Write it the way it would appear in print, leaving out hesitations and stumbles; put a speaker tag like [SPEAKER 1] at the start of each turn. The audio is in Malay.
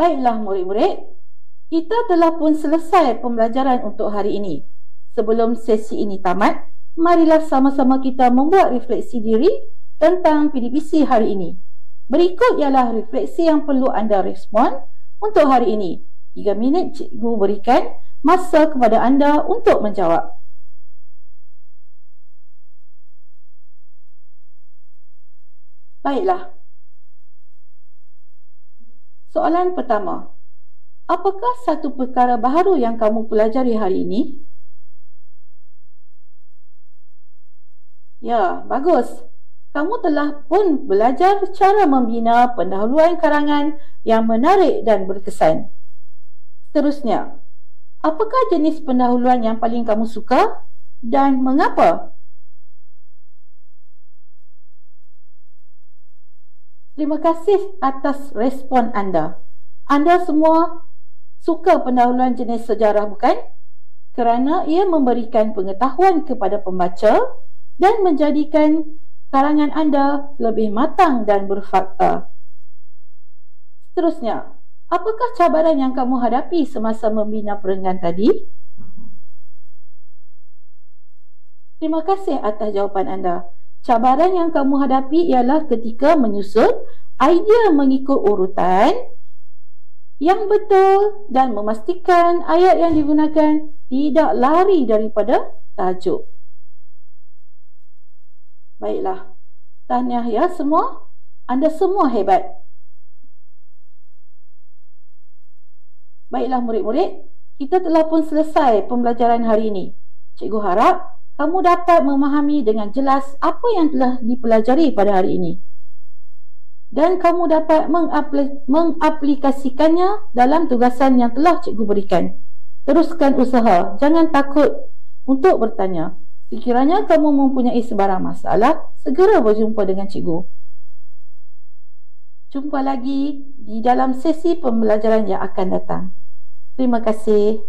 [SPEAKER 1] Baiklah murid-murid, kita telah pun selesai pembelajaran untuk hari ini. Sebelum sesi ini tamat, marilah sama-sama kita membuat refleksi diri tentang PDPC hari ini. Berikut ialah refleksi yang perlu anda respon untuk hari ini. 3 minit cikgu berikan masa kepada anda untuk menjawab. Baiklah. Soalan pertama. Apakah satu perkara baharu yang kamu pelajari hari ini? Ya, bagus. Kamu telah pun belajar cara membina pendahuluan karangan yang menarik dan berkesan. Seterusnya, apakah jenis pendahuluan yang paling kamu suka dan mengapa? Terima kasih atas respon anda. Anda semua suka pendahuluan jenis sejarah, bukan? Kerana ia memberikan pengetahuan kepada pembaca dan menjadikan karangan anda lebih matang dan berfakta. Seterusnya, apakah cabaran yang kamu hadapi semasa membina perenggan tadi? Terima kasih atas jawapan anda. Cabaran yang kamu hadapi ialah ketika menyusun idea mengikut urutan yang betul dan memastikan ayat yang digunakan tidak lari daripada tajuk. Baiklah, tahniah ya semua. Anda semua hebat. Baiklah murid-murid, kita telah pun selesai pembelajaran hari ini. Cikgu harap kamu dapat memahami dengan jelas apa yang telah dipelajari pada hari ini. Dan kamu dapat mengaplikasikannya dalam tugasan yang telah cikgu berikan. Teruskan usaha, jangan takut untuk bertanya. Sekiranya kamu mempunyai sebarang masalah, segera berjumpa dengan cikgu. Jumpa lagi di dalam sesi pembelajaran yang akan datang. Terima kasih.